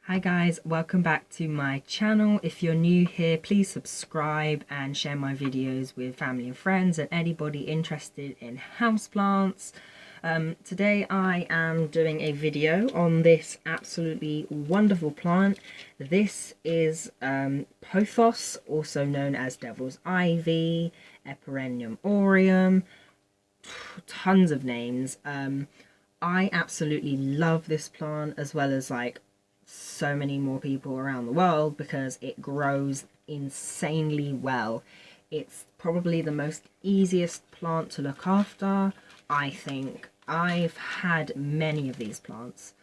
Hi guys, welcome back to my channel. If you're new here, please subscribe and share my videos with family and friends and anybody interested in houseplants. Today I am doing a video on this absolutely wonderful plant. This is Pothos, also known as Devil's Ivy, Eperenium aureum, tons of names. I absolutely love this plant, as well as like so many more people around the world, because it grows insanely well. It's probably the most easiest plant to look after, I think. I've had many of these plants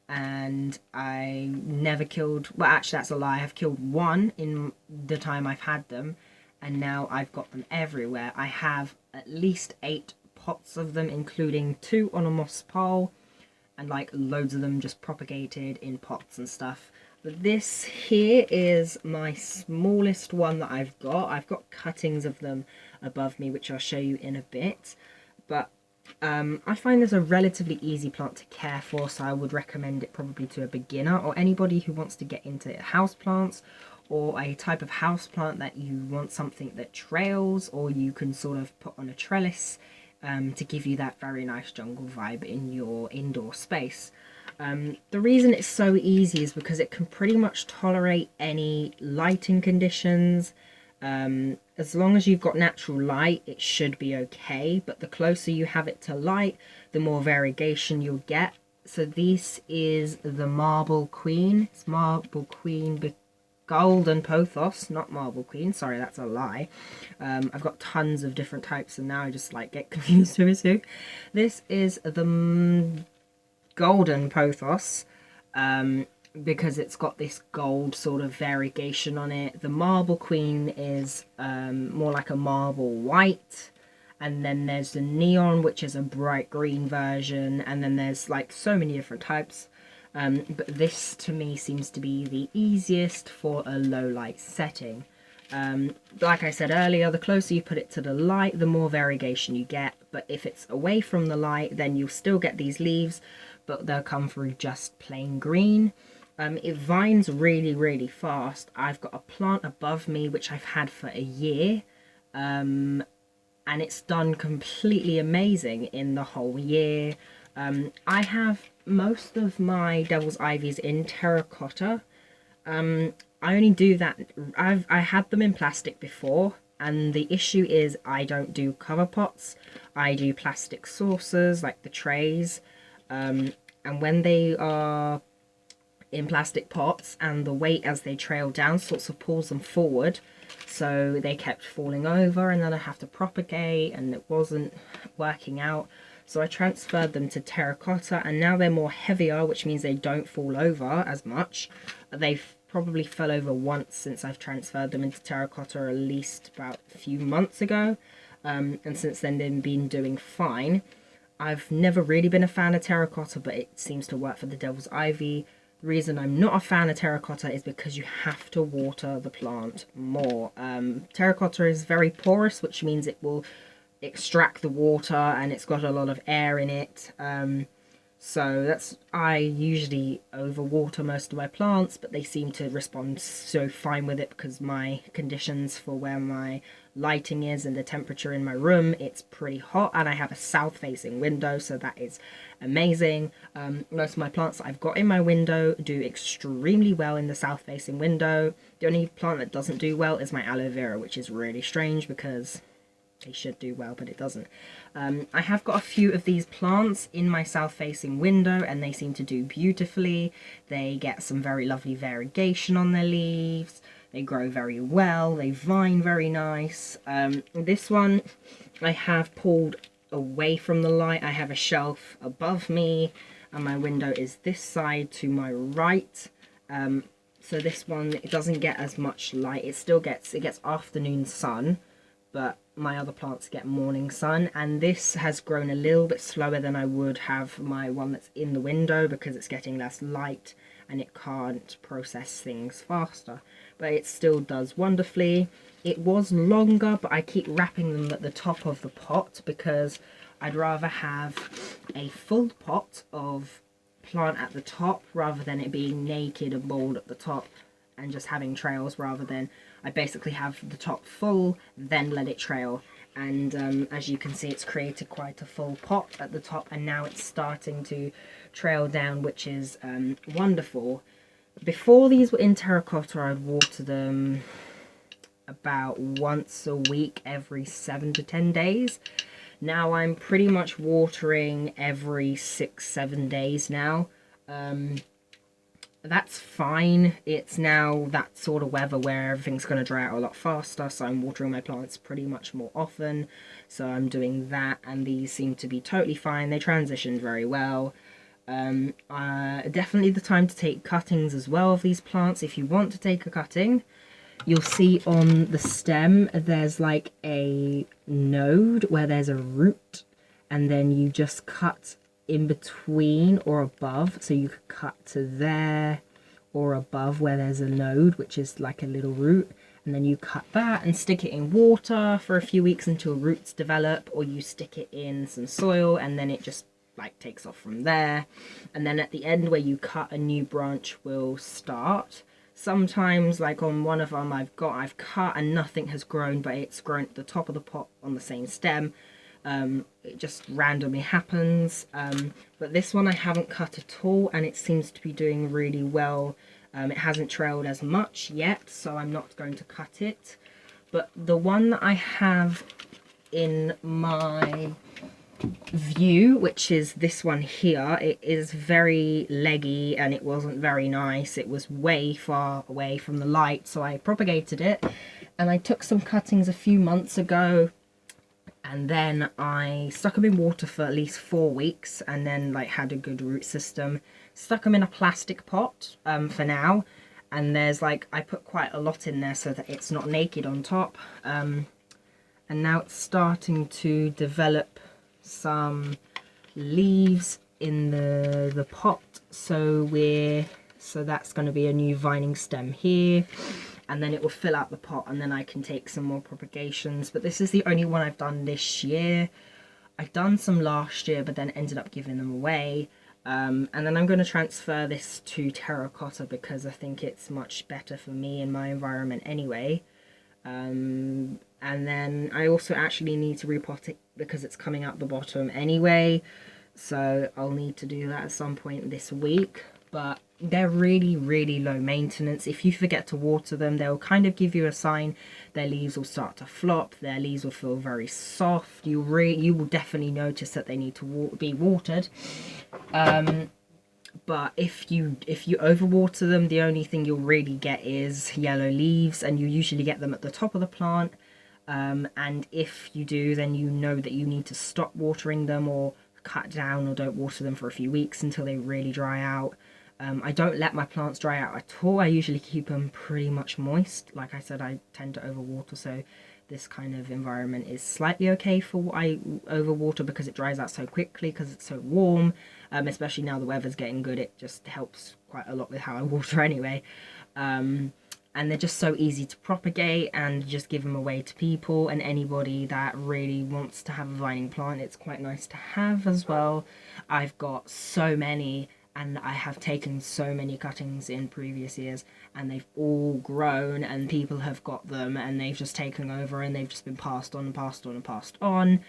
and I never killed, well actually that's a lie, I've killed one in the time I've had them, and now I've got them everywhere. I have at least 8 pots of them, including 2 on a moss pole, and like loads of them just propagated in pots and stuff. But this here is my smallest one that I've got. I've got cuttings of them above me, which I'll show you in a bit. But I find this a relatively easy plant to care for, so I would recommend it probably to a beginner or anybody who wants to get into houseplants, or a type of houseplant that you want something that trails or you can sort of put on a trellis to give you that very nice jungle vibe in your indoor space. The reason it's so easy is because it can pretty much tolerate any lighting conditions. As long as you've got natural light, it should be okay, but the closer you have it to light, the more variegation you'll get. So this is the Marble Queen. It's Marble Queen Golden Pothos, not Marble Queen, sorry, that's a lie. I've got tons of different types and now I just like get confused with who. This is the Golden Pothos, because it's got this gold sort of variegation on it. The Marble Queen is more like a marble white, and then there's the Neon, which is a bright green version, and then there's like so many different types. But this to me seems to be the easiest for a low light setting. Like I said earlier, the closer you put it to the light, the more variegation you get. But if it's away from the light, then you'll still get these leaves, but they'll come through just plain green. It vines really fast. I've got a plant above me which I've had for a year, and it's done completely amazing in the whole year. I have most of my Devil's Ivies in terracotta. I only do that, I had them in plastic before, and the issue is I don't do cover pots. I do plastic saucers, like the trays, and when they are in plastic pots and the weight as they trail down sorts of pulls them forward, so they kept falling over and then I have to propagate and it wasn't working out. So I transferred them to terracotta, and now they're more heavier, which means they don't fall over as much. They've probably fell over once since I've transferred them into terracotta, at least about a few months ago. And since then they've been doing fine. I've never really been a fan of terracotta, but it seems to work for the Devil's Ivy. The reason I'm not a fan of terracotta is because you have to water the plant more. Terracotta is very porous, which means it will extract the water and it's got a lot of air in it, so I usually overwater most of my plants, but they seem to respond so fine with it because my conditions for where my lighting is and the temperature in my room, it's pretty hot, and I have a south facing window, so that is amazing. Most of my plants that I've got in my window do extremely well in the south facing window. The only plant that doesn't do well is my aloe vera, which is really strange because they should do well, but it doesn't. I have got a few of these plants in my south-facing window, and they seem to do beautifully. They get some very lovely variegation on their leaves. They grow very well. They vine very nice. This one I have pulled away from the light. I have a shelf above me, and my window is this side to my right. So this one, it doesn't get as much light. It gets afternoon sun, but my other plants get morning sun, and this has grown a little bit slower than I would have my one that's in the window because it's getting less light and it can't process things faster, but it still does wonderfully. It was longer, but I keep wrapping them at the top of the pot because I'd rather have a full pot of plant at the top rather than it being naked and bald at the top and just having trails, rather than I basically have the top full, then let it trail. And as you can see, it's created quite a full pot at the top, and now it's starting to trail down, which is wonderful. Before these were in terracotta, I'd water them about once a week, every 7 to 10 days. Now I'm pretty much watering every 6-7 days now. That's fine. It's now that sort of weather where everything's going to dry out a lot faster, so I'm watering my plants pretty much more often. So I'm doing that, and these seem to be totally fine. They transitioned very well. Definitely the time to take cuttings as well of these plants. If you want to take a cutting, you'll see on the stem there's like a node where there's a root, and then you just cut in between or above, so you could cut to there or above where there's a node, which is like a little root, and then you cut that and stick it in water for a few weeks until roots develop, or you stick it in some soil and then it just like takes off from there. And then at the end where you cut, a new branch will start. Sometimes, like on one of them I've cut and nothing has grown, but it's grown at the top of the pot on the same stem. It just randomly happens, but this one I haven't cut at all, and it seems to be doing really well. It hasn't trailed as much yet, so I'm not going to cut it. But the one that I have in my view, which is this one here, it is very leggy and it wasn't very nice. It was way far away from the light, so I propagated it, and I took some cuttings a few months ago, and then I stuck them in water for at least 4 weeks, and then like had a good root system. Stuck them in a plastic pot for now, and there's like, I put quite a lot in there so that it's not naked on top, and now it's starting to develop some leaves in the pot, so that's going to be a new vining stem here, and then it will fill out the pot, and then I can take some more propagations. But this is the only one I've done this year. I've done some last year, but then ended up giving them away. And then I'm going to transfer this to terracotta because I think it's much better for me in my environment anyway. And then I also actually need to repot it because it's coming out the bottom anyway, so I'll need to do that at some point this week. But they're really, really low maintenance. If you forget to water them, they'll kind of give you a sign. Their leaves will start to flop, their leaves will feel very soft. You will definitely notice that they need to be watered. But if you overwater them, the only thing you'll really get is yellow leaves, and you usually get them at the top of the plant. And if you do, then you know that you need to stop watering them, or cut down, or don't water them for a few weeks until they really dry out. I don't let my plants dry out at all. I usually keep them pretty much moist. Like I said, I tend to overwater, so this kind of environment is slightly okay for what I overwater, because it dries out so quickly because it's so warm. Especially now the weather's getting good, it just helps quite a lot with how I water anyway. And they're just so easy to propagate, and just give them away to people and anybody that really wants to have a vining plant. It's quite nice to have as well. I've got so many, and I have taken so many cuttings in previous years, and they've all grown, and people have got them, and they've just taken over, and they've just been passed on and passed on and passed on.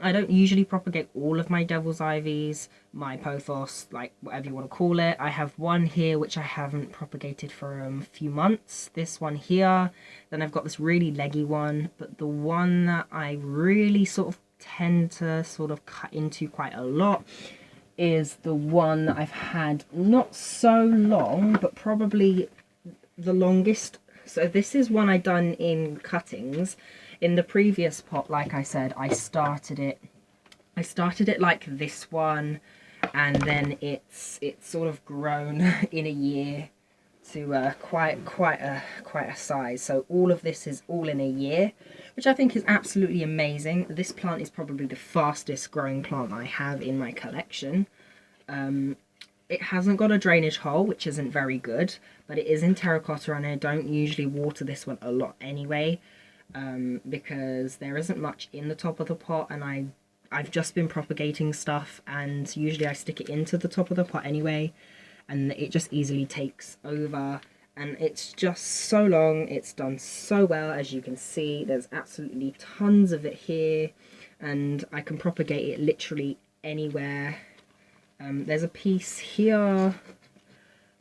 I don't usually propagate all of my devil's ivies, my pothos, like whatever you want to call it. I have one here which I haven't propagated for a few months, this one here. Then I've got this really leggy one, but the one that I really sort of tend to sort of cut into quite a lot is the one that I've had not so long, but probably the longest. So this is one I done in cuttings. In the previous pot, like I said, I started it like this one, and then it's sort of grown in a year to quite a size. So all of this is all in a year, which I think is absolutely amazing. This plant is probably the fastest growing plant I have in my collection. It hasn't got a drainage hole, which isn't very good, but it is in terracotta, and I don't usually water this one a lot anyway, because there isn't much in the top of the pot, and I I've just been propagating stuff, and usually I stick it into the top of the pot anyway, and it just easily takes over. And it's just so long, it's done so well. As you can see, there's absolutely tons of it here, and I can propagate it literally anywhere. There's a piece here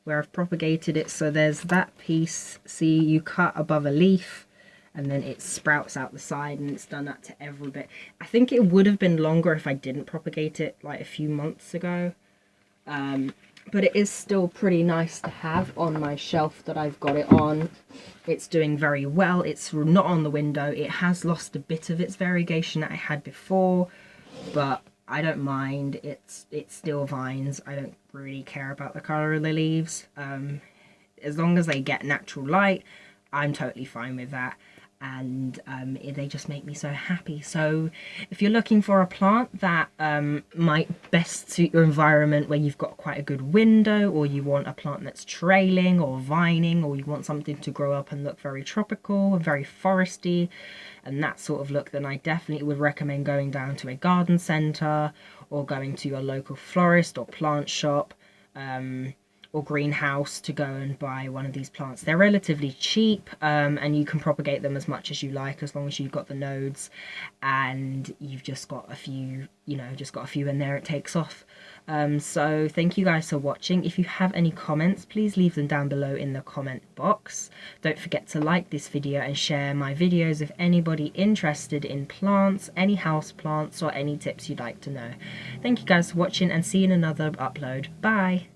where I've propagated it, so there's that piece. See, you cut above a leaf and then it sprouts out the side, and it's done that to every bit. I think it would have been longer if I didn't propagate it like a few months ago, but it is still pretty nice to have on my shelf that I've got it on. It's doing very well. It's not on the window. It has lost a bit of its variegation that I had before, but I don't mind. It's still vines. I don't really care about the colour of the leaves. As long as they get natural light, I'm totally fine with that. And they just make me so happy. So if you're looking for a plant that might best suit your environment, where you've got quite a good window, or you want a plant that's trailing or vining, or you want something to grow up and look very tropical and very foresty and that sort of look, then I definitely would recommend going down to a garden centre or going to your local florist or plant shop or greenhouse to go and buy one of these plants. They're relatively cheap, and you can propagate them as much as you like, as long as you've got the nodes and you've just got a few, just got a few in there, it takes off. So thank you guys for watching. If you have any comments, please leave them down below in the comment box. Don't forget to like this video and share my videos with anybody interested in plants, any house plants, or any tips you'd like to know. Thank you guys for watching, and see you in another upload. Bye.